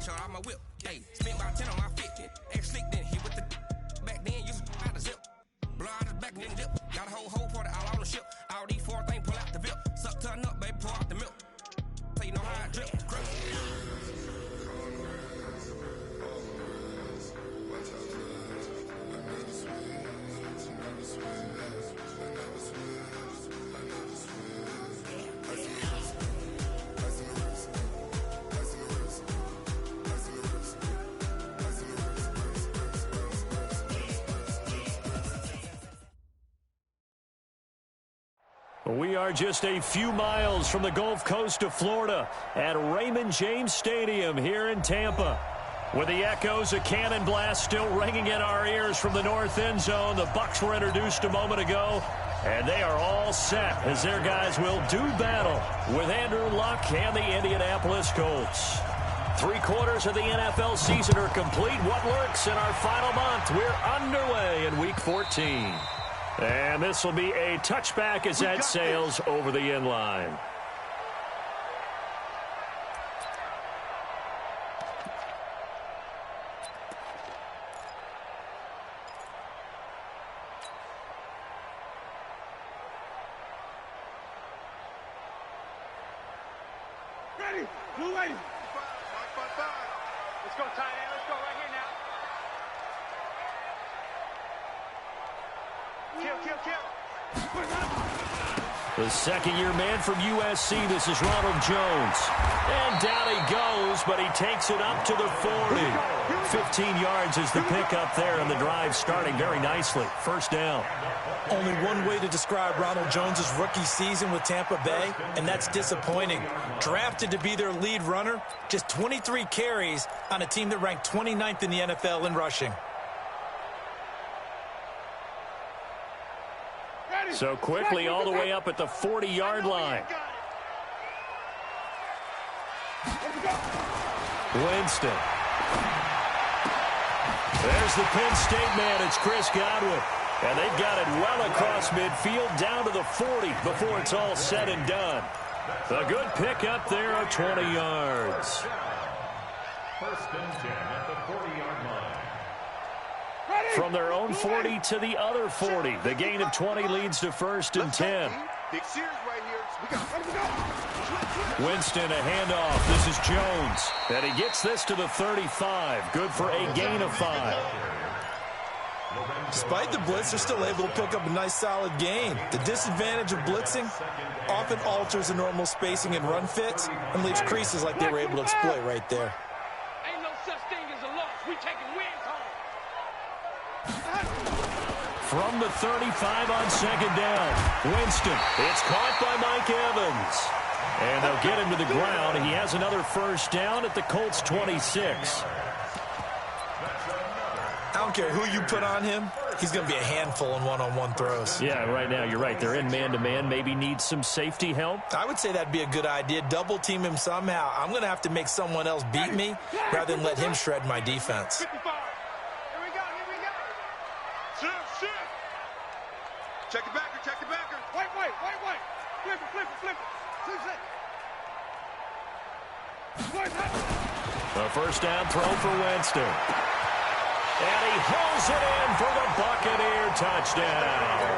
shot out my whip. Hey, spent about 10 on my 50. Ex-slick then hit with the back then, used to out the zip. Blow out his back and then dip. Got a whole party all on the ship. All these four things pull out the VIP. Suck turn up, baby, pour out the milk. So you know how I drip. We are just a few miles from the Gulf Coast of Florida at Raymond James Stadium here in Tampa. With the echoes of cannon blast still ringing in our ears from the north end zone, the Bucs were introduced a moment ago, and they are all set as their guys will do battle with Andrew Luck and the Indianapolis Colts. 3/4 of the NFL season are complete. What lurks in our final month? We're underway in Week 14. And this will be a touchback as that sails over the end line. Ready? Blue lady. 5, 5, 5. Let's go, tight end. Let's go right here now. Kill. The second-year man from USC, this is Ronald Jones. And down he goes, but he takes it up to the 40. 15 yards is the pickup there, and the drive starting very nicely. First down. Only one way to describe Ronald Jones' rookie season with Tampa Bay, and that's disappointing. Drafted to be their lead runner, just 23 carries on a team that ranked 29th in the NFL in rushing. So quickly all the way up at the 40-yard line. Winston. There's the Penn State man. It's Chris Godwin. And they've got it well across midfield down to the 40 before it's all said and done. A good pickup there of 20 yards. First and 10 at the 40-yard line. From their own 40 to the other 40. The gain of 20 leads to first and 10. Big series right here. Winston, a handoff. This is Jones. And he gets this to the 35. Good for a gain of 5. Despite the blitz, they're still able to pick up a nice, solid gain. The disadvantage of blitzing often alters the normal spacing and run fits and leaves creases like they were able to exploit right there. Ain't no such thing as a loss. We taking wins home. From the 35 on second down. Winston. It's caught by Mike Evans. And they'll get him to the ground. He has another first down at the Colts 26. I don't care who you put on him. He's going to be a handful in one-on-one throws. Yeah, right now, you're right. They're in man-to-man. Maybe needs some safety help. I would say that'd be a good idea. Double-team him somehow. I'm going to have to make someone else beat me rather than let him shred my defense. Here we go. Check the backer. Wait. Flip it. A first down throw for Winston. And he hauls it in for the Buccaneer touchdown.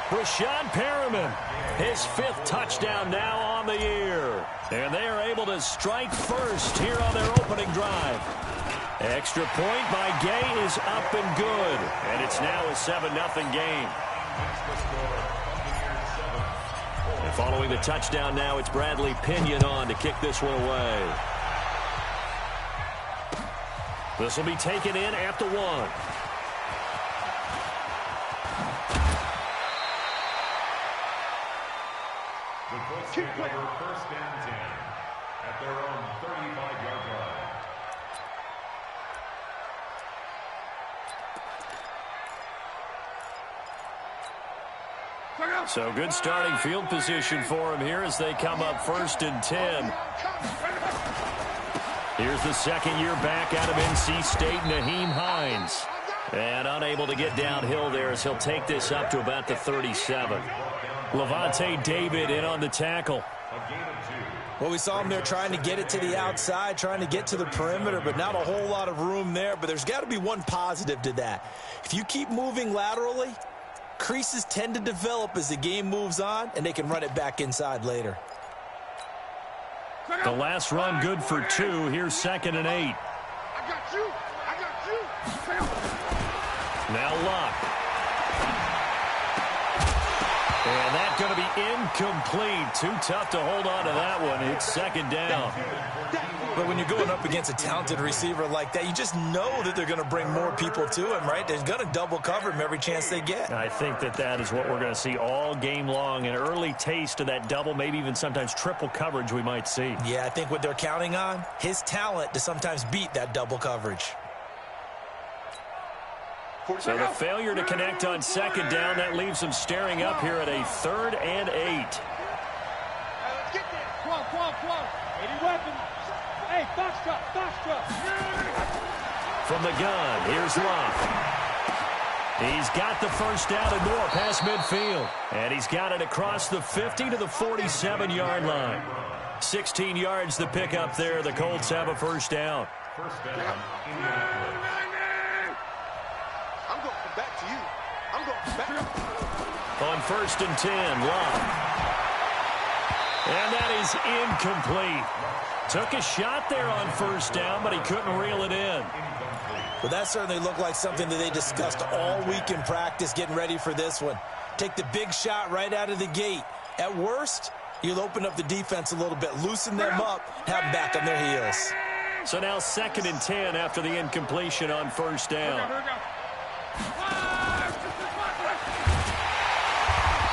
Rashad Perriman, his 5th touchdown now on the year. And they are able to strike first here on their opening drive. Extra point by Gay is up and good. And it's now a 7-0 game. And following the touchdown now, it's Bradley Pinion on to kick this one away. This will be taken in at the 1. The Colts take over first and 10 at their own 35-yard line. So good starting field position for him here as they come up first and 10. Here's the second-year back out of NC State, Naheem Hines. And unable to get downhill there as he'll take this up to about the 37. Levante David in on the tackle. A gain of 2. Well, we saw him there trying to get it to the outside, trying to get to the perimeter, but not a whole lot of room there. But there's got to be one positive to that. If you keep moving laterally, creases tend to develop as the game moves on, and they can run it back inside later. The last run good for 2. Here's 2nd and 8. I got you. Now Luck. And that's going to be incomplete. Too tough to hold on to that one. It's 2nd down. But when you're going up against a talented receiver like that, you just know that they're going to bring more people to him, right? They're going to double cover him every chance they get. I think that is what we're going to see all game long. An early taste of that double, maybe even sometimes triple coverage we might see. Yeah, I think what they're counting on, his talent to sometimes beat that double coverage. So the failure to connect on 2nd down, that leaves them staring up here at a 3rd and 8. Let's get there. Come on. 80 weapons. Hey, box truck. From the gun, here's Luck. He's got the first down and more past midfield. And he's got it across the 50 to the 47-yard line. 16 yards the pick up there. The Colts have a first down. First down, Indianapolis. I'm going back to you. I'm going back. On 1st and 10, Luck. And that is incomplete. Took a shot there on 1st down, but he couldn't reel it in. Well, that certainly looked like something that they discussed all week in practice getting ready for this one. Take the big shot right out of the gate. At worst, you'll open up the defense a little bit, loosen them up, have them back on their heels. So now 2nd and 10 after the incompletion on 1st down.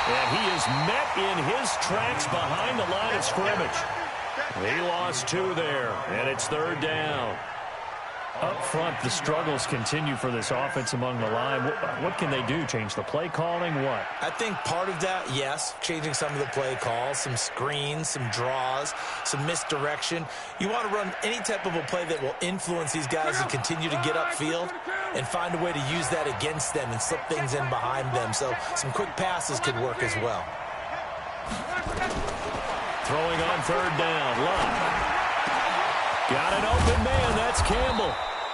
And he is met in his tracks behind the line of scrimmage. He lost 2 there, and it's 3rd down. Up front, the struggles continue for this offense among the line. What can they do? Change the play calling? What? I think part of that, yes, changing some of the play calls, some screens, some draws, some misdirection. You want to run any type of a play that will influence these guys and continue to get upfield and find a way to use that against them and slip things in behind them. So some quick passes could work as well. Throwing on 3rd down, Luck. Got an open man, that's Campbell.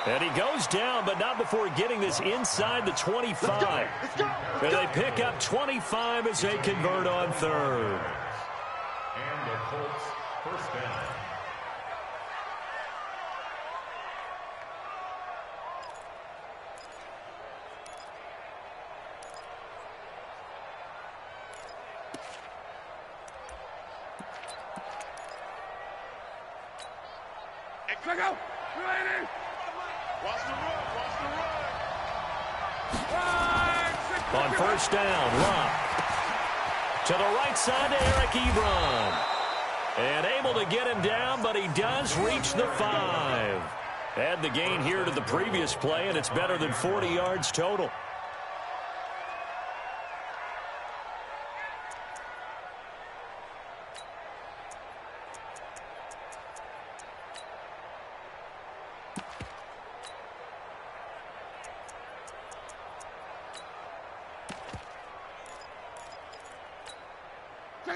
And he goes down, but not before getting this inside the 25. And they pick up 25 as they convert on 3rd. And the Colts first down. Check out. Ready. Watch the run. On 1st down, Luck. To the right side to Eric Ebron. And able to get him down, but he does reach the 5. Add the gain here to the previous play, and it's better than 40 yards total.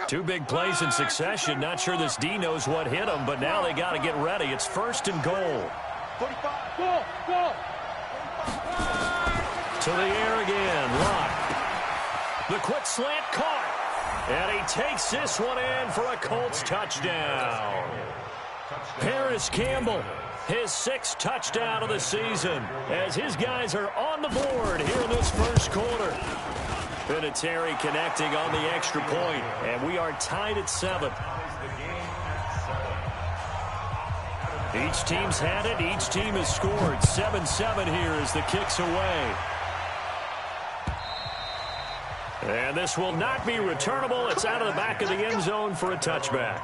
Two big plays in succession. Not sure this D knows what hit him, but now they got to get ready. It's 1st and goal. 45. Go. To the air again. Luck. The quick slant caught. And he takes this one in for a Colts touchdown. Paris Campbell, his 6th touchdown of the season, as his guys are on the board here in this first quarter. Vinatieri connecting on the extra point, and we are tied at 7. Each team's had it. Each team has scored. 7-7 here as the kick's away. And this will not be returnable. It's out of the back of the end zone for a touchback.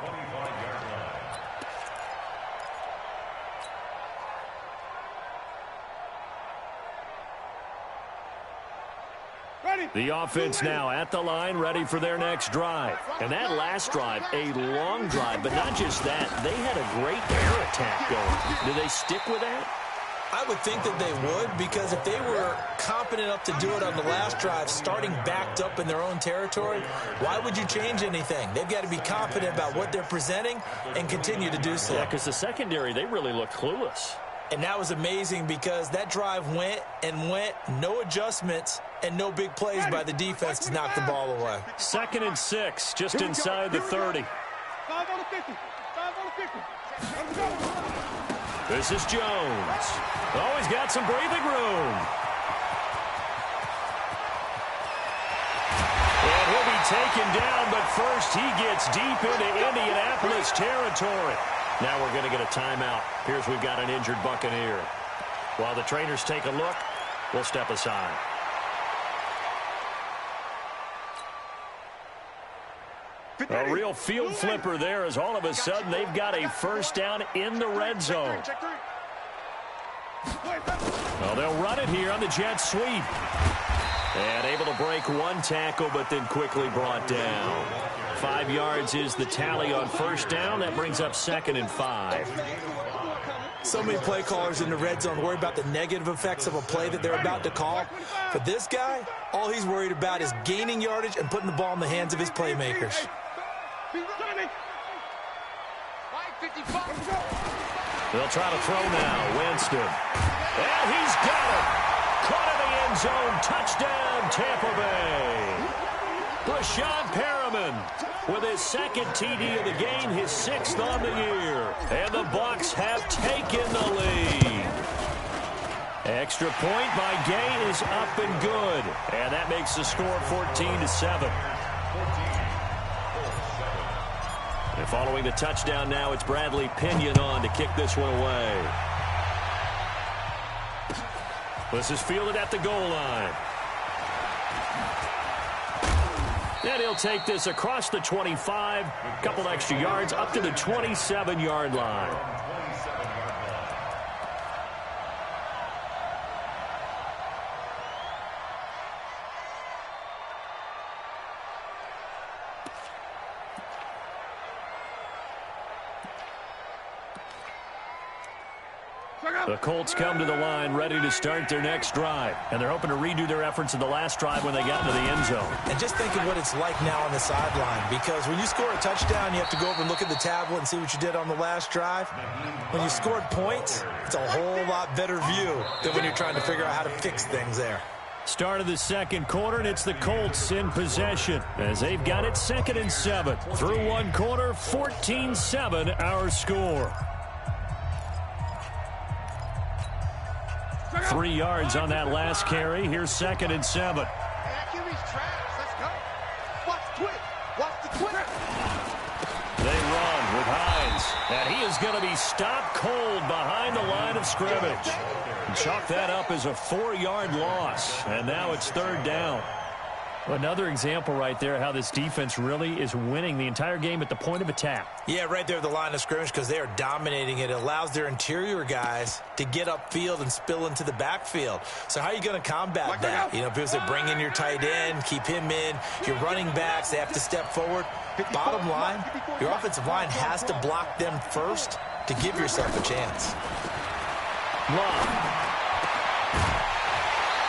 The offense now at the line, ready for their next drive. And that last drive, a long drive, but not just that. They had a great air attack going. Do they stick with that? I would think that they would, because if they were competent enough to do it on the last drive, starting backed up in their own territory, why would you change anything? They've got to be confident about what they're presenting and continue to do so. Yeah, because the secondary, they really look clueless. And that was amazing because that drive went and went, no adjustments, and no big plays by the defense to knock the ball away. 2nd and 6, just inside the 30. 5 on the 50. 5 on the 50. Let's go. This is Jones. Oh, he's got some breathing room. And he'll be taken down, but first he gets deep into Indianapolis territory. Now we're going to get a timeout. Here's we've got an injured Buccaneer. While the trainers take a look, we'll step aside. A real field flipper there as all of a sudden they've got a first down in the red zone. Well, they'll run it here on the jet sweep. And able to break one tackle, but then quickly brought down. 5 yards is the tally on first down. That brings up 2nd and 5. So many play callers in the red zone worry about the negative effects of a play that they're about to call. For this guy, all he's worried about is gaining yardage and putting the ball in the hands of his playmakers. They'll try to throw now. Winston. And he's got it. Caught in the end zone. Touchdown, Tampa Bay. Brashad Perriman with his 2nd TD of the game, his 6th on the year. And the Bucs have taken the lead. Extra point by Gay is up and good. And that makes the score 14-7. And following the touchdown now, it's Bradley Pinion on to kick this one away. This is fielded at the goal line. And he'll take this across the 25, a couple extra yards, up to the 27-yard line. The Colts come to the line ready to start their next drive. And they're hoping to redo their efforts in the last drive when they got into the end zone. And just think of what it's like now on the sideline. Because when you score a touchdown, you have to go over and look at the tablet and see what you did on the last drive. When you scored points, it's a whole lot better view than when you're trying to figure out how to fix things there. Start of the second quarter, and it's the Colts in possession as they've got it 2nd and 7. Through one quarter, 14-7 our score. 3 yards on that last carry. Here's 2nd and 7. Let's go. Watch the twist. Watch the twist. They run with Hines. And he is going to be stopped cold behind the line of scrimmage. Chalk that up as a 4-yard loss. And now it's 3rd down. Another example right there how this defense really is winning the entire game at the point of attack. Yeah, right there at the line of scrimmage because they are dominating it. It allows their interior guys to get upfield and spill into the backfield. So how are you going to combat that? You know, because they bring in your tight end, keep him in. Your running backs, they have to step forward. Bottom line, your offensive line has to block them first to give yourself a chance. Long.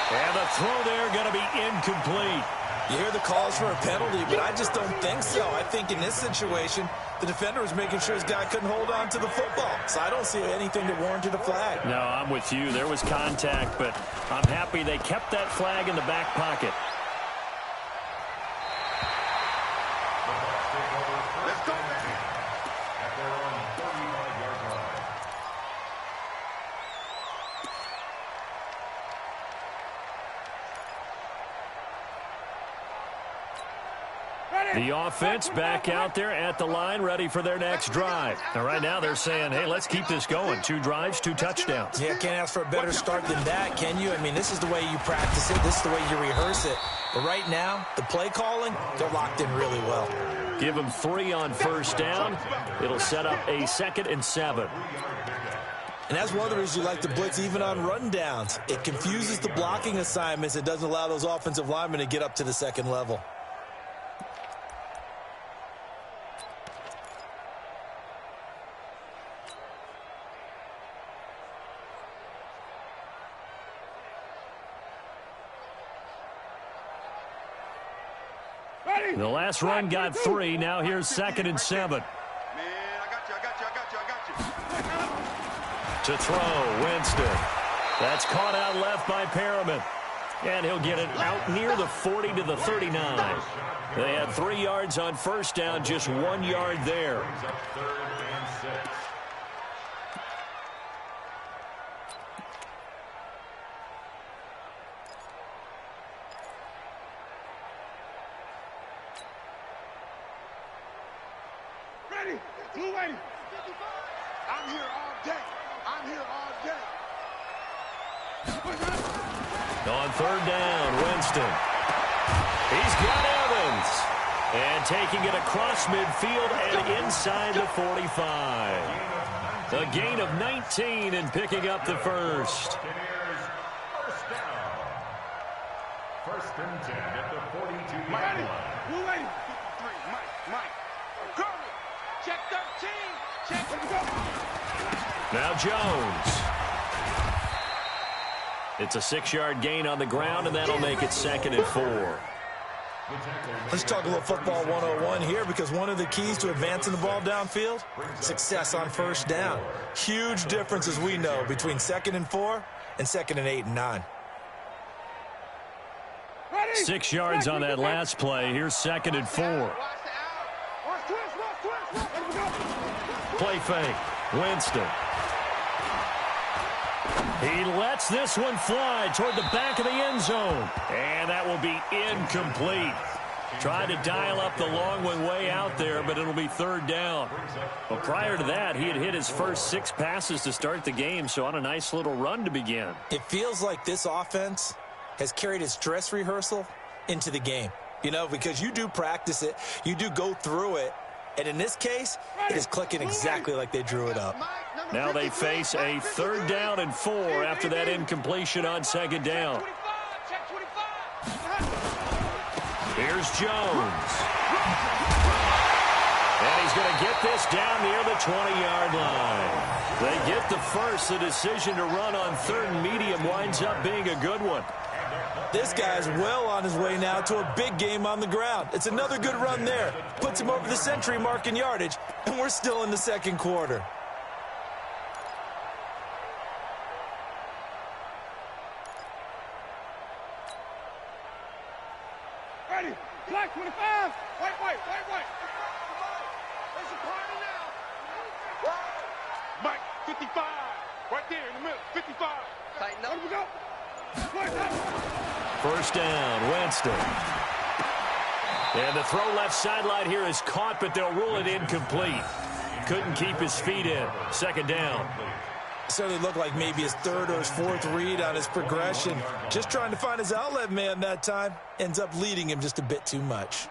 And the throw there going to be incomplete. You hear the calls for a penalty, but I just don't think so. I think in this situation, the defender was making sure his guy couldn't hold on to the football. So I don't see anything that warranted a flag. No, I'm with you. There was contact, but I'm happy they kept that flag in the back pocket. Let's go. At their own 35-yard line. The offense back out there at the line, ready for their next drive. Now, right now, they're saying, hey, let's keep this going. 2 drives, 2 touchdowns. Yeah, can't ask for a better start than that, can you? I mean, this is the way you practice it. This is the way you rehearse it. But right now, the play calling, they're locked in really well. Give them 3 on first down. It'll set up a 2nd and 7. And that's one of the reasons you like to blitz even on rundowns. It confuses the blocking assignments. It doesn't allow those offensive linemen to get up to the second level. The last run got 3. Now here's 2nd and 7. Man, I got you. To throw, Winston. That's caught out left by Perriman. And he'll get it out near the 40 to the 39. They had 3 yards on first down, just 1 yard there. Ready? Blue waiting. I'm here all day. On 3rd down, Winston. He's got Evans. And taking it across midfield and inside the 45. A gain of 19 and picking up the first. First and 10 at the 42-yard Ready? line. Blue waiting. 53, Mike. Cover. Check 13. Let's go. Now Jones. It's a 6-yard gain on the ground, and that'll make it 2nd and 4. Let's talk a little football 101 here, because one of the keys to advancing the ball downfield, success on first down. Huge difference, as we know, between 2nd and 4 and 2nd and 8 and 9. 6 yards on that last play. Here's 2nd and 4. Play fake. Winston. He lets this one fly toward the back of the end zone. And that will be incomplete. Tried to dial up the long one way out there, but it'll be 3rd down. But prior to that, he had hit his first 6 passes to start the game, so on a nice little run to begin. It feels like this offense has carried its dress rehearsal into the game. You know, because you do practice it, you do go through it, and in this case, it is clicking exactly like they drew it up. Now they face a 3rd down and 4 after that incompletion on 2nd down. Here's Jones. And he's going to get this down near the 20-yard line. They get the first. The decision to run on 3rd and medium winds up being a good one. This guy's well on his way now to a big game on the ground. It's another good run there. Puts him over the century mark in yardage, and we're still in the 2nd quarter. Ready? Black 25. White. There's a party now. Mike, 55. Right there in the middle. 55. Tighten up. Where do we go? First down, Winston. And the throw left sideline here is caught, but they'll rule it incomplete. Couldn't keep his feet in. 2nd down. Certainly looked like maybe his 3rd or his 4th read on his progression. Just trying to find his outlet man that time. Ends up leading him just a bit too much.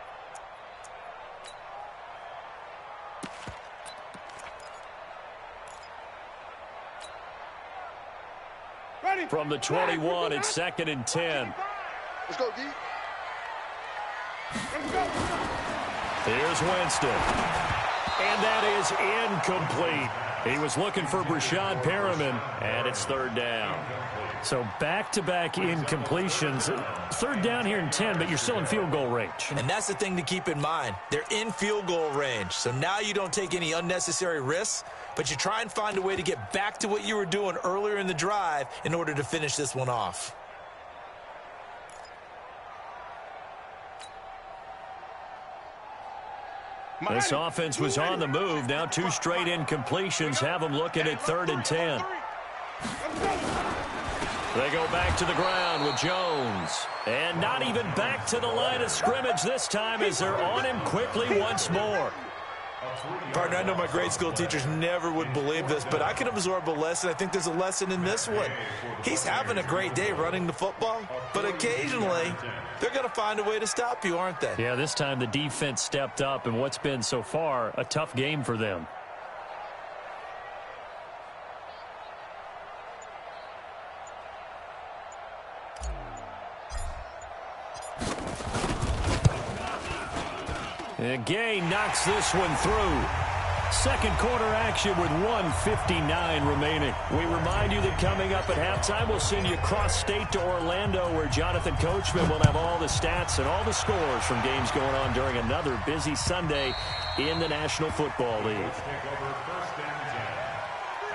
Ready? From the 21, it's 2nd and 10. Let's go, D. Let's go. Here's Winston. And that is incomplete. He was looking for Brashad Perriman, and it's 3rd down. So back-to-back incompletions. 3rd down here in 10, but you're still in field goal range. And that's the thing to keep in mind. They're in field goal range. So now you don't take any unnecessary risks, but you try and find a way to get back to what you were doing earlier in the drive in order to finish this one off. This offense was on the move. Now 2 straight incompletions have them looking at 3rd and 10. They go back to the ground with Jones. And not even back to the line of scrimmage this time as they're on him quickly once more. Partner, I know my grade school teachers never would believe this, but I can absorb a lesson. I think there's a lesson in this one. He's having a great day running the football, but occasionally they're going to find a way to stop you, aren't they? Yeah, this time the defense stepped up in what's been so far a tough game for them. And Gay knocks this one through. Second quarter action with 1:59 remaining. We remind you that coming up at halftime, we'll send you cross-state to Orlando, where Jonathan Coachman will have all the stats and all the scores from games going on during another busy Sunday in the National Football League. Take over first and 10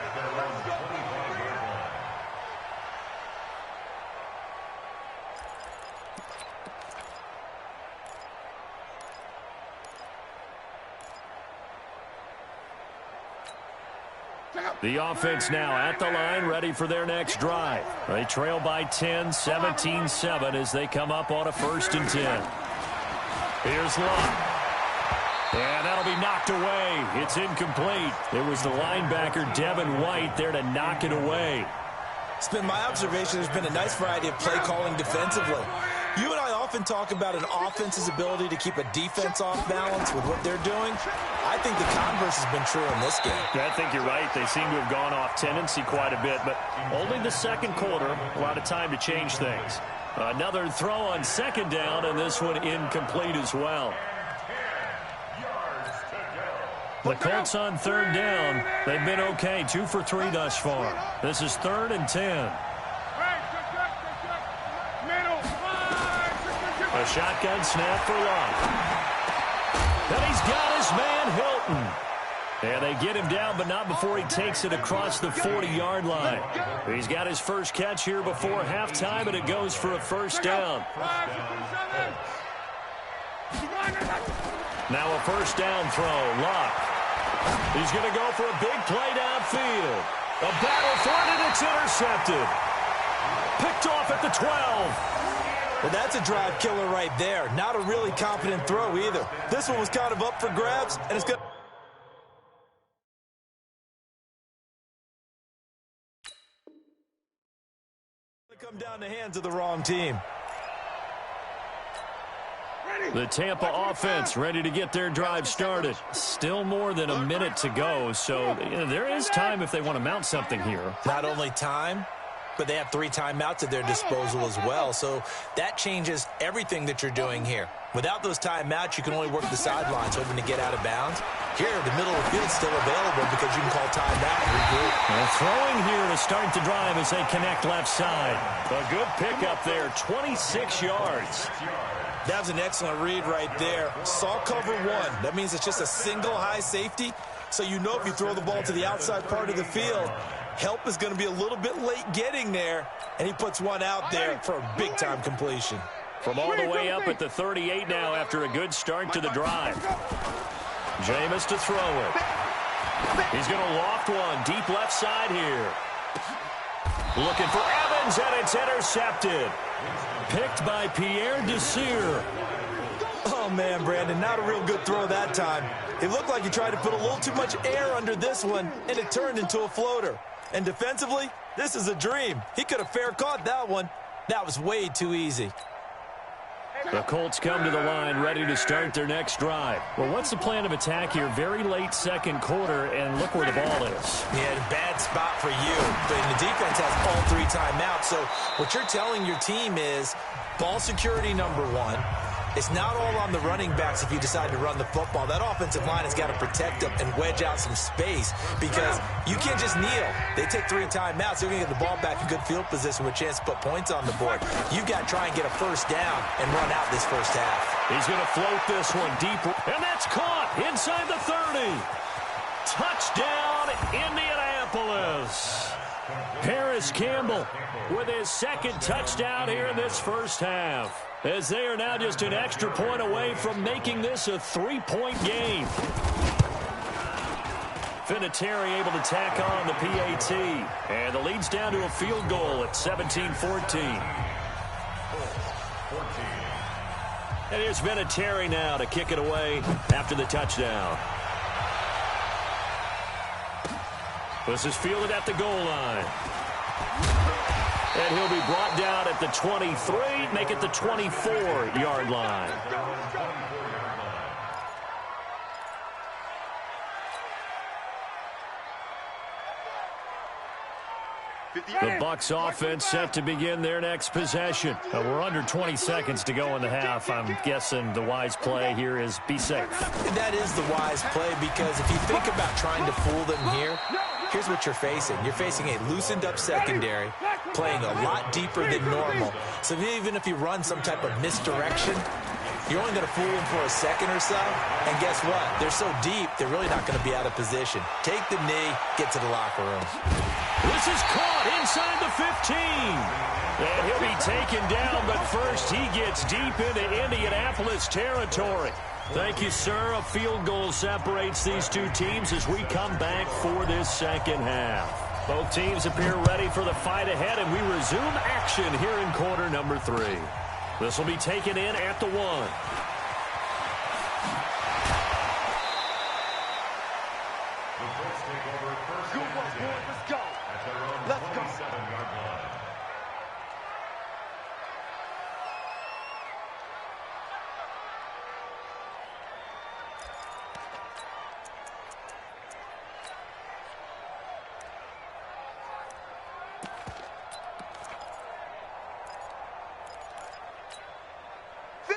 at their own 25-yard line. The offense now at the line, ready for their next drive. They trail by 10, 17-7 as they come up on a 1st and 10. Here's Locke. And that'll be knocked away. It's incomplete. It was the linebacker, Devin White, there to knock it away. It's been my observation there's been a nice variety of play calling defensively. You and I often talk about an offense's ability to keep a defense off balance with what they're doing. I think the converse has been true in this game. I think you're right. They seem to have gone off tendency quite a bit, but only the second quarter, a lot of time to change things. Another throw on 2nd down, and this one incomplete as well. The Colts on 3rd down. They've been okay, 2 for 3 thus far. This is 3rd and 10. A shotgun snap for Locke. And he's got his man Hilton. And they get him down, but not before he takes it across the 40-yard line. He's got his first catch here before halftime, and it goes for a 1st down. Now a 1st down throw. Locke. He's going to go for a big play downfield. A battle for it, and it's intercepted. Picked off at the 12. Well, that's a drive killer right there. Not a really confident throw either. This one was kind of up for grabs, and it's going to come down the hands of the wrong team. The Tampa offense ready to get their drive started. Still more than a minute to go, so there is time if they want to mount something here. Not only time, but they have 3 timeouts at their disposal as well, so that changes everything that you're doing here. Without those timeouts, you can only work the sidelines, hoping to get out of bounds. Here, the middle of the field is still available because you can call timeout and regroup. They're throwing here to start the drive as they connect left side. A good pickup there, 26 yards. That was an excellent read right there. Saw cover 1. That means it's just a single high safety. So you know if you throw the ball to the outside part of the field, help is going to be a little bit late getting there. And he puts one out there for a big-time completion. From all the way up at the 38 now after a good start to the drive. Jameis to throw it. He's going to loft one deep left side here. Looking for Evans, and it's intercepted. Picked by Pierre Desir. Oh, man, Brandon, not a real good throw that time. It looked like he tried to put a little too much air under this one, and it turned into a floater. And defensively, this is a dream. He could have fair caught that one. That was way too easy. The Colts come to the line ready to start their next drive. Well, what's the plan of attack here? Very late second quarter, and look where the ball is. Yeah, bad spot for you. But the defense has all 3 timeouts. So what you're telling your team is ball security number 1. It's not all on the running backs if you decide to run the football. That offensive line has got to protect them and wedge out some space because you can't just kneel. They take 3 timeouts. They're going to get the ball back in good field position with a chance to put points on the board. You've got to try and get a 1st down and run out this first half. He's going to float this one deep, and that's caught inside the 30. Touchdown, Indianapolis. Paris Campbell with his 2nd touchdown here in this first half, as they are now just an extra point away from making this a 3-point game. Vinatieri able to tack on the PAT, and the lead's down to a field goal at 17-14. And here's Vinatieri now to kick it away after the touchdown. This is fielded at the goal line. And he'll be brought down at the 23, make it the 24-yard line. The Bucs offense set to begin their next possession. We're under 20 seconds to go in the half. I'm guessing the wise play here is be safe. That is the wise play, because if you think about trying to fool them here, here's what you're facing. You're facing a loosened up secondary, playing a lot deeper than normal. So even if you run some type of misdirection, you're only going to fool them for a second or so. And guess what? They're so deep, they're really not going to be out of position. Take the knee, get to the locker room. This is caught inside the 15. And he'll be taken down, but first he gets deep into Indianapolis territory. Thank you, sir. A field goal separates these two teams as we come back for this second half. Both teams appear ready for the fight ahead, and we resume action here in quarter number 3. This will be taken in at the 1. Let's go. Let's go.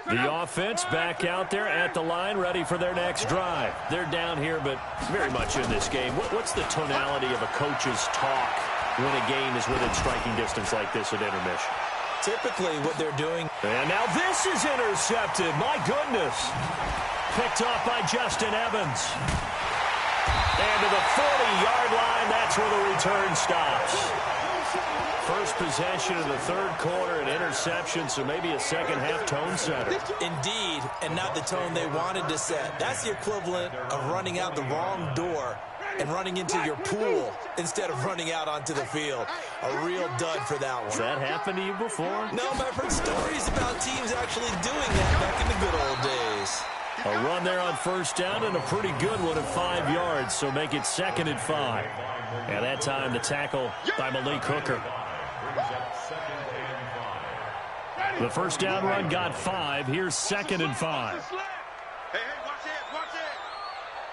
The offense back out there at the line, ready for their next drive. They're down here, but very much in this game. What's the tonality of a coach's talk when a game is within striking distance like this at intermission? Typically what they're doing. And now this is intercepted. My goodness. Picked off by Justin Evans. And to the 40-yard line, that's where the return stops. First possession of the third quarter, an interception, so maybe a second-half tone setter. Indeed, and not the tone they wanted to set. That's the equivalent of running out the wrong door and running into your pool instead of running out onto the field. A real dud for that one. Has that happened to you before? No, but I've heard stories about teams actually doing that back in the good old days. A run there on first down and a pretty good one at 5 yards, so make it 2nd and 5. And that time the tackle by Malik Hooker. The first down run got 5. Here's 2nd and 5. Hey, watch it, watch it.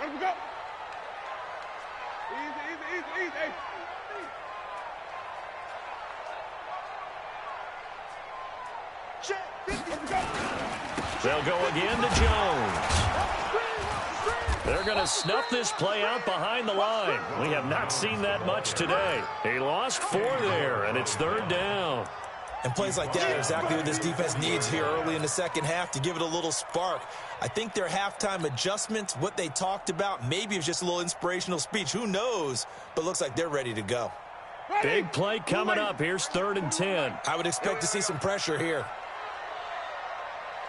Let him go. Easy. They'll go again to Jones. They're going to snuff this play out behind the line. We have not seen that much today. He lost 4 there, and it's 3rd down. And plays like that are exactly what this defense needs here early in the second half to give it a little spark. I think their halftime adjustments, what they talked about, maybe it's just a little inspirational speech. Who knows? But looks like they're ready to go. Big play coming up. Here's 3rd and 10. I would expect to see some pressure here.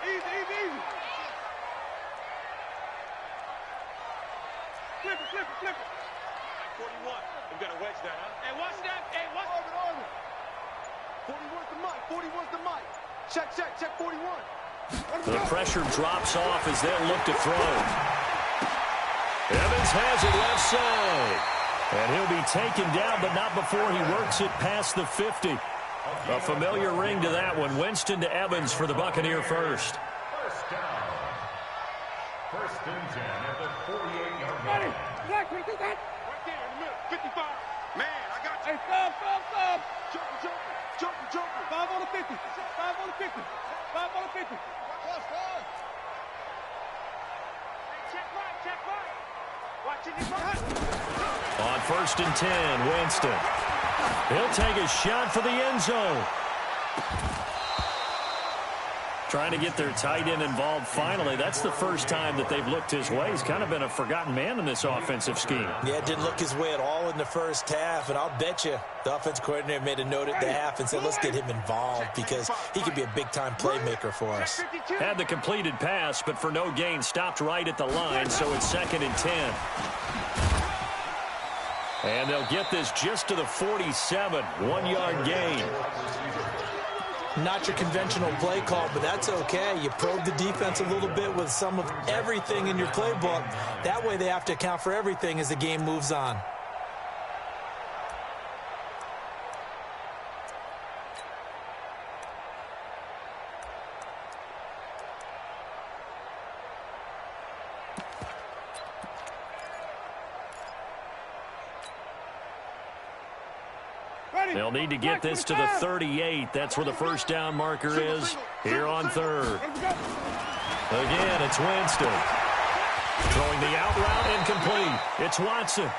Easy. Flip it. 41. We got to wedge that, huh? Hey, watch that. Hey, watch it. 41's the mic. Check 41. The pressure drops off as they'll look to throw. Evans has it left side. And he'll be taken down, but not before he works it past the 50. A familiar ring to that one. Winston to Evans for the Buccaneer first. First down. 1st and 10 at the 48-yard line. Right there in the middle. 55. Man, I got you. Hey, stop. Jumping. 5 on the 50. 5 on the 50. 5 on the 50. Plus 5. Hey, check right. Watch it, On 1st and 10, Winston. He'll take a shot for the end zone. Trying to get their tight end involved finally. That's the first time that they've looked his way. He's kind of been a forgotten man in this offensive scheme. Yeah, didn't look his way at all in the first half, and I'll bet you the offense coordinator made a note at the half and said, let's get him involved because he could be a big-time playmaker for us. Had the completed pass, but for no gain, stopped right at the line, so it's 2nd and 10. And they'll get this just to the 47, 1-yard gain. Not your conventional play call, but that's okay. You probe the defense a little bit with some of everything in your playbook. That way they have to account for everything as the game moves on. They'll need to get this to the 38. That's where the first down marker is here on third. Again, it's Winston. Throwing the out route incomplete. It's Watson.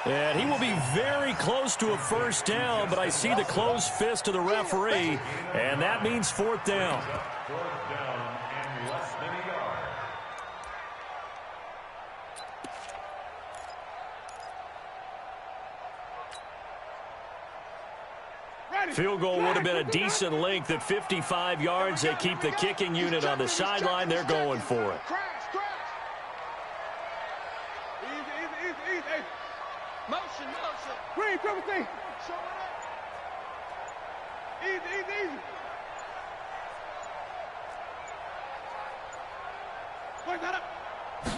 And he will be very close to a first down, but I see the closed fist of the referee, and that means fourth down. Fourth down and less than a yard. Field goal would have been a decent length at 55 yards. They keep the kicking unit on the sideline. They're going for it. Easy. Motion. Green, triple C. Show it up. Easy. Wait that up.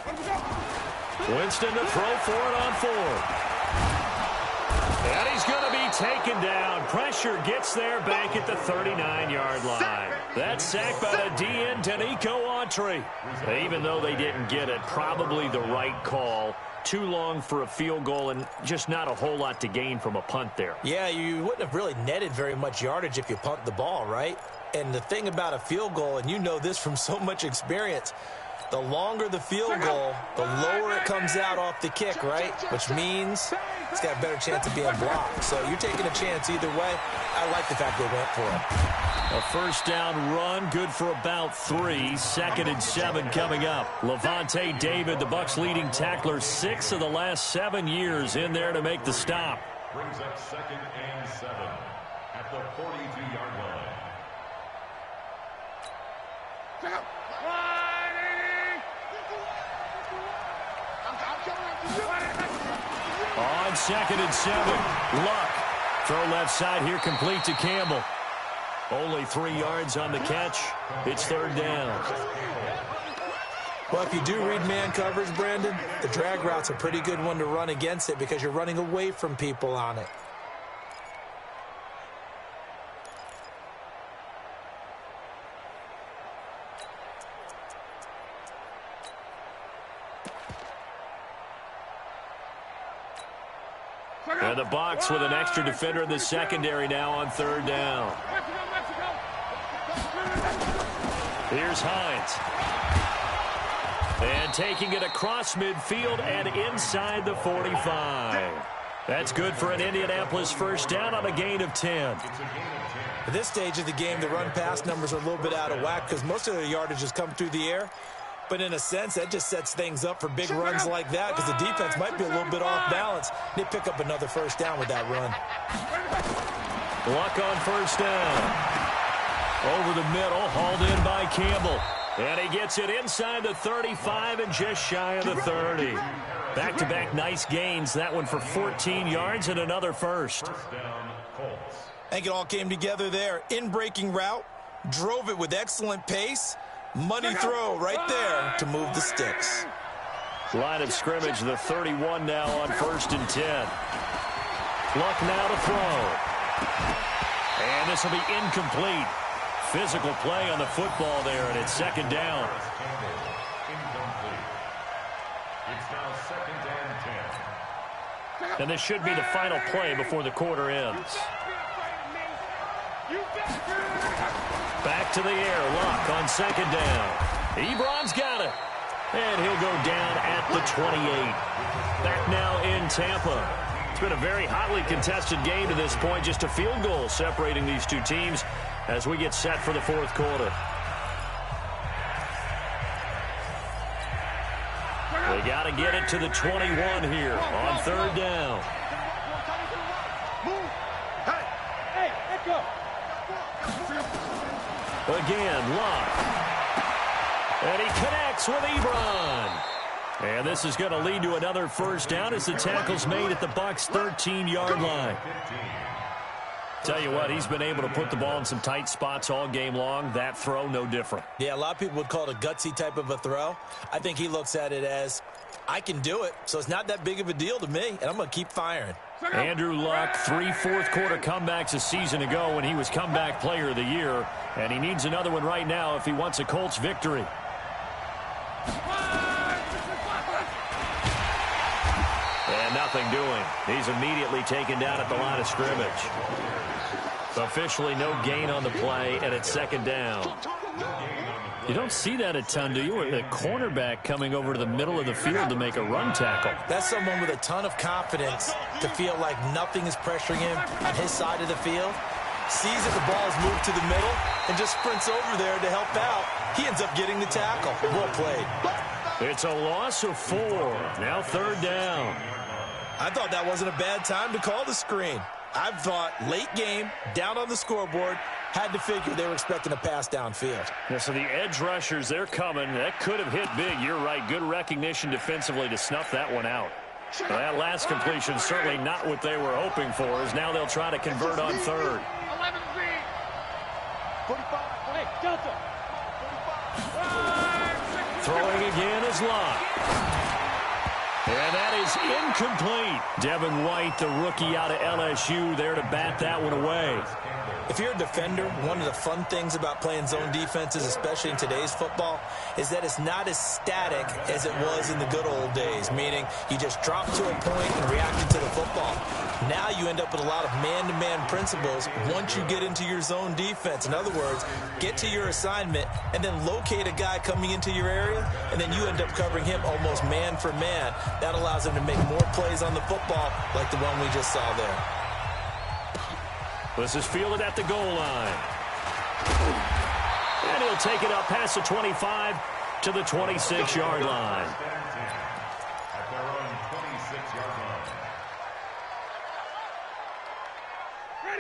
Let me go. Winston to throw for it on fourth. And he's going to be taken down. Pressure gets there back at the 39-yard line. That's sacked by the DN, Danico Autry. Even though they didn't get it, probably the right call. Too long for a field goal and just not a whole lot to gain from a punt there. Yeah, you wouldn't have really netted very much yardage if you pumped the ball, right? And the thing about a field goal, and you know this from so much experience, the longer the field goal, the lower it comes out off the kick, right? Which means it's got a better chance of being blocked. So you're taking a chance either way. I like the fact they went for it. A first down run, good for about 3. 2nd and 7 coming up. Levante David, the Bucs' leading tackler, 6 of the last 7 years in there to make the stop. Brings up 2nd and 7 at the 42-yard line. On 2nd and 7, Luck. Throw left side here, complete to Campbell. Only 3 yards on the catch. It's third down. Well, if you do read man coverage, Brandon, the drag route's a pretty good one to run against it because you're running away from people on it. And the Bucs with an extra defender in the secondary now on third down. Here's Hines. And taking it across midfield and inside the 45. That's good for an Indianapolis first down on a gain of 10. At this stage of the game, the run-pass numbers are a little bit out of whack because most of their yardage has come through the air. But in a sense, that just sets things up for big runs like that because the defense might be a little bit off balance. They pick up another first down with that run. Luck on first down. Over the middle, hauled in by Campbell. And he gets it inside the 35 and just shy of the 30. Back-to-back nice gains. That one for 14 yards and another first. First down, Colts. I think it all came together there. In-breaking route, drove it with excellent pace. Money throw right there to move the sticks. Line of scrimmage, the 31 now on 1st and 10. Luck now to throw. And this will be incomplete. Physical play on the football there, and it's 2nd down. Incomplete. It's now 2nd and 10. And this should be the final play before the quarter ends. Back to the air, Luck on 2nd down. Ebron's got it. And he'll go down at the 28. Back now in Tampa. It's been a very hotly contested game to this point. Just a field goal separating these two teams as we get set for the fourth quarter. They got to get it to the 21 here on third down. Hey, let's go. Again, Luck. And he connects with Ebron. And this is going to lead to another first down as the tackle's made at the Bucs' 13-yard line. Tell you what, he's been able to put the ball in some tight spots all game long. That throw, no different. Yeah, a lot of people would call it a gutsy type of a throw. I think he looks at it as, I can do it, so it's not that big of a deal to me, and I'm going to keep firing. Andrew Luck, 3 fourth-quarter comebacks a season ago when he was comeback player of the year, and he needs another one right now if he wants a Colts victory. And now nothing doing. He's immediately taken down at the line of scrimmage. Officially no gain on the play, and it's second down. You don't see that a ton, do you? The cornerback coming over to the middle of the field to make a run tackle. That's someone with a ton of confidence to feel like nothing is pressuring him on his side of the field. Sees that the ball is moved to the middle and just sprints over there to help out. He ends up getting the tackle. Well played. It's a loss of 4. Now third down. I thought that wasn't a bad time to call the screen. I thought late game, down on the scoreboard, had to figure they were expecting a pass downfield. Yeah, so the edge rushers, they're coming. That could have hit big. You're right. Good recognition defensively to snuff that one out. Well, that last completion certainly not what they were hoping for, as now they'll try to convert on third. 11 feet. 45. Hey, Delta. 45. Throwing again is Locke. And that is incomplete. Devin White, the rookie out of LSU, there to bat that one away. If you're a defender, one of the fun things about playing zone defenses, especially in today's football, is that it's not as static as it was in the good old days, meaning you just drop to a point and reacted to the football. Now you end up with a lot of man-to-man principles once you get into your zone defense. In other words, get to your assignment and then locate a guy coming into your area, and then you end up covering him almost man for man. That allows him to make more plays on the football like the one we just saw there. This is fielded at the goal line. And he'll take it up past the 25 to the 26-yard line. At their own 26-yard line.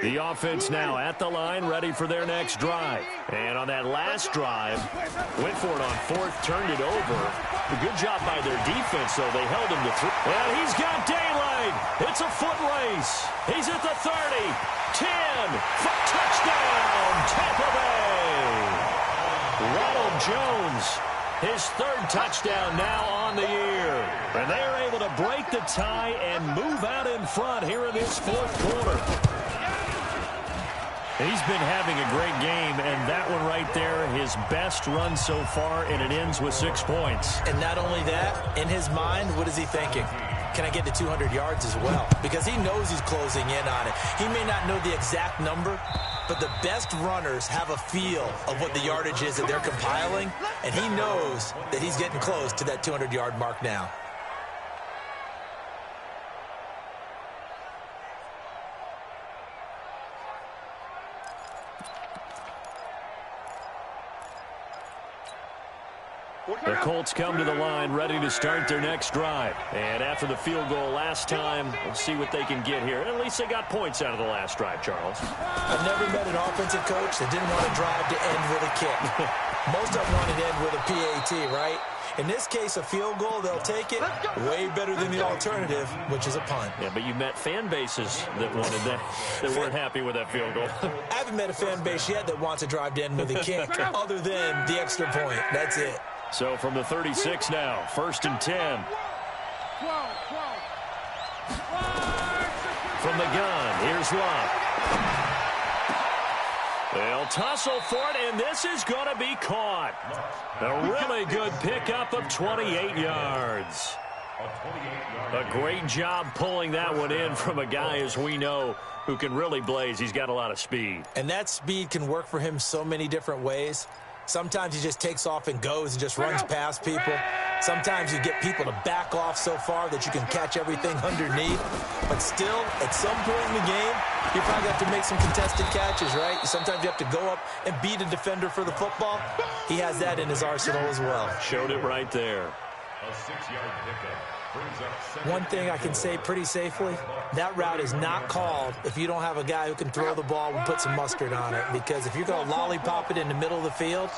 The offense now at the line, ready for their next drive. And on that last drive, went for it on fourth, turned it over. A good job by their defense, though. They held him to 3. And he's got daylight. It's a foot race. He's at the 30, 10, touchdown, Tampa Bay. Ronald Jones, his third touchdown now on the year. And they are able to break the tie and move out in front here in this fourth quarter. He's been having a great game, and that one right there, his best run so far, and it ends with 6 points. And not only that, in his mind, what is he thinking? Can I get to 200 yards as well? Because he knows he's closing in on it. He may not know the exact number, but the best runners have a feel of what the yardage is that they're compiling, and he knows that he's getting close to that 200-yard mark now. The Colts come to the line ready to start their next drive. And after the field goal last time, we'll see what they can get here. At least they got points out of the last drive, Charles. I've never met an offensive coach that didn't want to drive to end with a kick. Most of them want to end with a PAT, right? In this case, a field goal, they'll take it way better than the alternative, which is a punt. Yeah, but you met fan bases that wanted that, that weren't happy with that field goal. I haven't met a fan base yet that wants to drive to end with a kick, other than the extra point. That's it. So from the 36 now, 1st and 10. From the gun, here's Locke. They'll tussle for it, and this is going to be caught. A really good pickup of 28 yards. A great job pulling that one in from a guy, as we know, who can really blaze. He's got a lot of speed. And that speed can work for him so many different ways. Sometimes he just takes off and goes and just runs past people. Sometimes you get people to back off so far that you can catch everything underneath. But still, at some point in the game, you probably have to make some contested catches, right? Sometimes you have to go up and beat a defender for the football. He has that in his arsenal as well. Showed it right there. A 6-yard pickup brings up second. One thing I can say pretty safely, that route is not called if you don't have a guy who can throw the ball and put some mustard on it. Because if you're going to lollipop it in the middle of the field,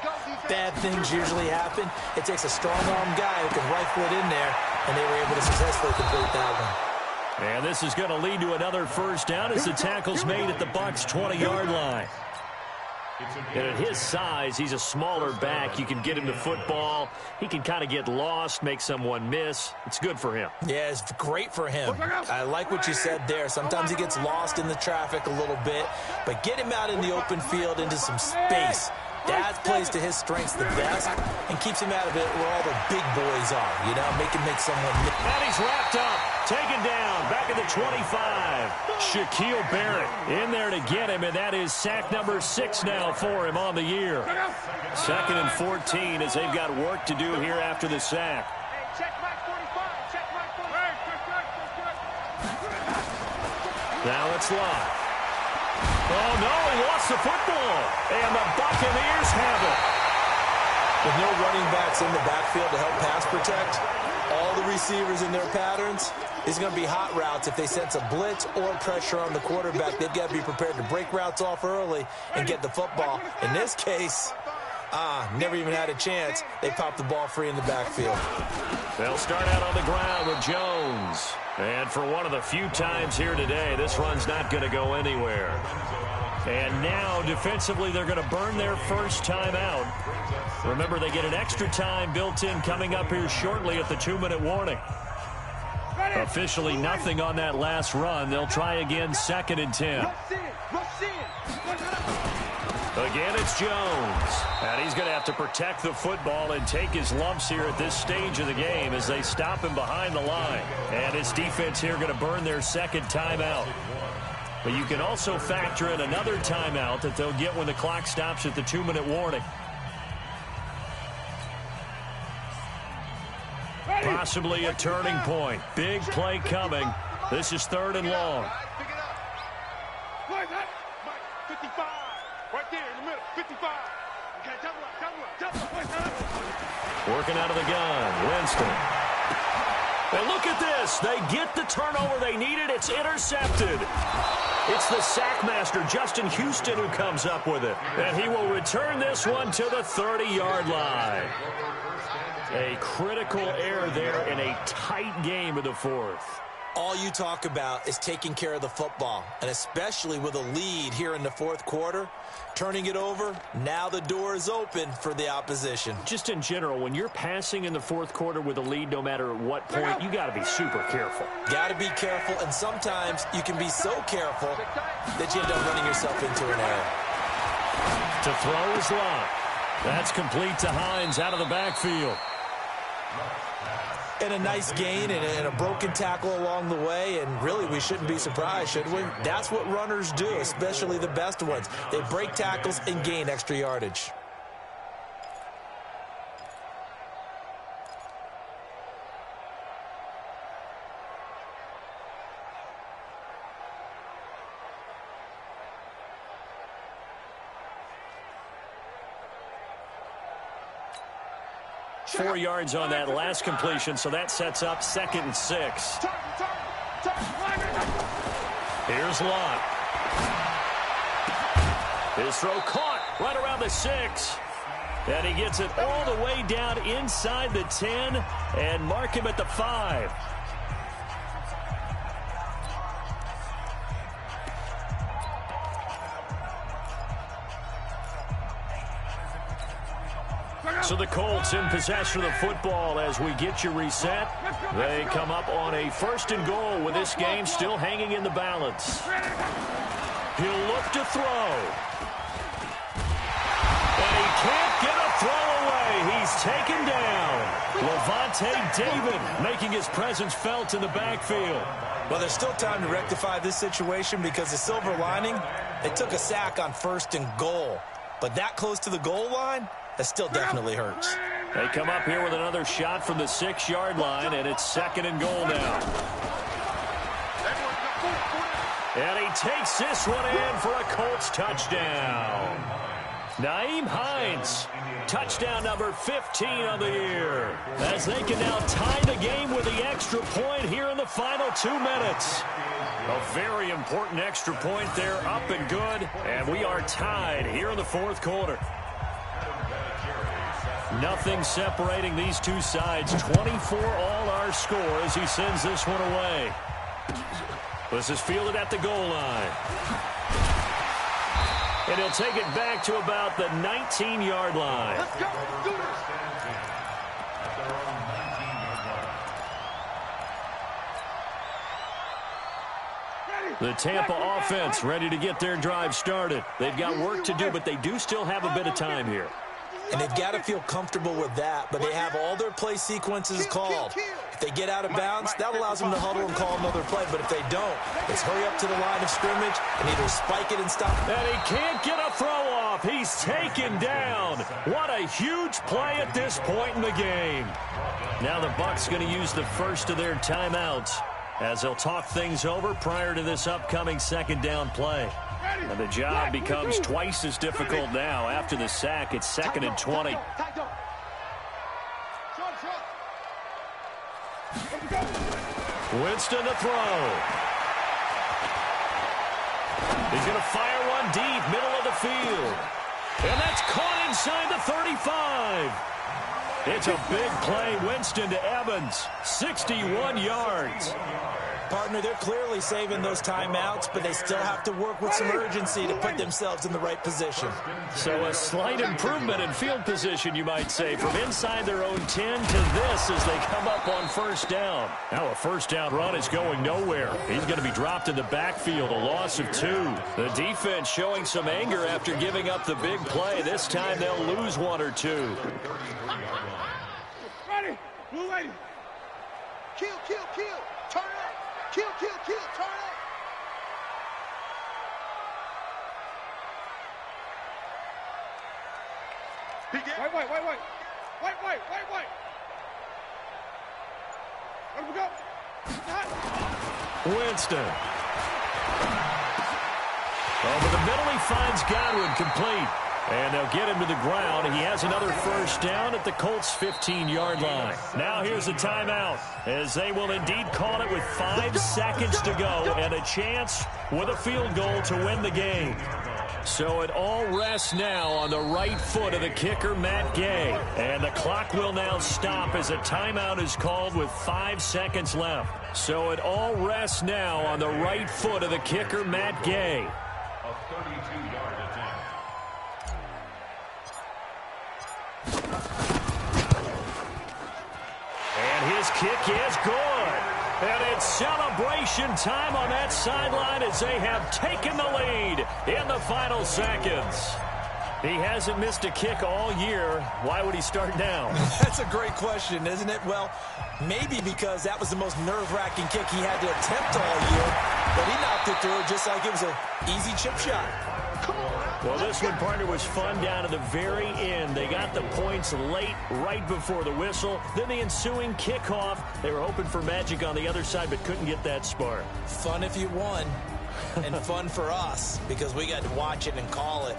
bad things usually happen. It takes a strong-arm guy who can rifle it in there, and they were able to successfully complete that one. And this is going to lead to another first down as the tackle's made at the Bucs' 20-yard line. And at his size, he's a smaller back. You can get him to football. He can kind of get lost, make someone miss. It's good for him. Yeah, it's great for him. I like what you said there. Sometimes he gets lost in the traffic a little bit, but get him out in the open field into some space. That plays to his strengths the best and keeps him out of it where all the big boys are, you know, make someone miss. And he's wrapped up, taken down, back at the 25. Shaquille Barrett in there to get him, and that is sack number 6 now for him on the year. 2nd and 14 as they've got work to do here after the sack. Now it's Lott. Oh, no, he lost the football. And the Buccaneers have it. With no running backs in the backfield to help pass protect, all the receivers in their patterns, these are going to be hot routes. If they sense a blitz or pressure on the quarterback, they've got to be prepared to break routes off early and get the football. In this case, never even had a chance. They popped the ball free in the backfield. They'll start out on the ground with Jones. And for one of the few times here today, this run's not going to go anywhere. And now, defensively, they're going to burn their first time out. Remember, they get an extra time built in coming up here shortly at the 2-minute warning. Officially nothing on that last run. They'll try again, 2nd and 10. Again, it's Jones. And he's going to have to protect the football and take his lumps here at this stage of the game as they stop him behind the line. And his defense here going to burn their second timeout. But you can also factor in another timeout that they'll get when the clock stops at the 2-minute warning. Possibly a turning point. Big play coming. This is 3rd and long. 55. Right there in the middle. 55. Okay, double up. Working out of the gun. Winston. And look at this. They get the turnover they needed. It's intercepted. It's the sack master, Justin Houston, who comes up with it. And he will return this one to the 30-yard line. A critical error there in a tight game of the 4th. All you talk about is taking care of the football, and especially with a lead here in the 4th quarter, turning it over, now the door is open for the opposition. Just in general, when you're passing in the 4th quarter with a lead, no matter at what point, you got to be super careful. Got to be careful, and sometimes you can be so careful that you end up running yourself into an error. To throw is Lott. That's complete to Hines out of the backfield. And a nice gain and a broken tackle along the way, and really we shouldn't be surprised, should we? That's what runners do, especially the best ones. They break tackles and gain extra yardage. Four yards on that last completion, so that sets up 2nd and 6. Here's Lott. His throw caught right around the 6. And he gets it all the way down inside the 10 and mark him at the 5. So the Colts in possession of the football as we get you reset. They come up on a 1st and goal with this game still hanging in the balance. He'll look to throw. And he can't get a throw away. He's taken down. Levante David making his presence felt in the backfield. Well, there's still time to rectify this situation because the silver lining, they took a sack on 1st and goal. But that close to the goal line, that still definitely hurts. They come up here with another shot from the 6-yard line, and it's 2nd and goal now. And he takes this one in for a Colts touchdown. Nyheim Hines, touchdown number 15 on the year. As they can now tie the game with the extra point here in the final 2 minutes. A very important extra point there, up and good. And we are tied here in the 4th quarter. Nothing separating these two sides. 24 all our score as he sends this one away. This is fielded at the goal line. And he'll take it back to about the 19-yard line. Let's go. Do this. Ready. The Tampa offense ready to get their drive started. They've got work to do, but they do still have a bit of time here. And they've got to feel comfortable with that, but they have all their play sequences called. If they get out of bounds, that allows them to huddle and call another play. But if they don't, it's hurry up to the line of scrimmage and either spike it and stop it. And he can't get a throw off. He's taken down. What a huge play at this point in the game. Now the Bucs going to use the first of their timeouts as they'll talk things over prior to this upcoming second down play. And the job becomes twice as difficult now. After the sack, it's 2nd and 20. Winston to throw. He's going to fire one deep, middle of the field. And that's caught inside the 35. It's a big play. Winston to Evans, 61 yards. Partner, they're clearly saving those timeouts, but they still have to work with some urgency to put themselves in the right position. So a slight improvement in field position, you might say, from inside their own 10 to this as they come up on first down. Now a first down run is going nowhere. He's going to be dropped in the backfield, a loss of 2. The defense showing some anger after giving up the big play. This time they'll lose 1 or 2. Ready, blue lady. Kill, kill, kill. Turn up. Kill, kill, kill. Turn up. Wait. Let him go. Winston. Over the middle, he finds Godwin complete. And they'll get him to the ground. He has another first down at the Colts' 15-yard line. Now here's a timeout, as they will indeed call it with 5 seconds to go and a chance with a field goal to win the game. So it all rests now on the right foot of the kicker, Matt Gay. And the clock will now stop as a timeout is called with 5 seconds left. So it all rests now on the right foot of the kicker, Matt Gay. A 32-yard attempt. And his kick is good. And it's celebration time on that sideline as they have taken the lead in the final seconds. He hasn't missed a kick all year. Why would he start now? That's a great question, isn't it? Well, maybe because that was the most nerve-wracking kick he had to attempt all year, but he knocked it through just like it was an easy chip shot. Well, this one, partner, was fun down to the very end. They got the points late, right before the whistle. Then the ensuing kickoff. They were hoping for magic on the other side, but couldn't get that spark. Fun if you won, and fun for us because we got to watch it and call it.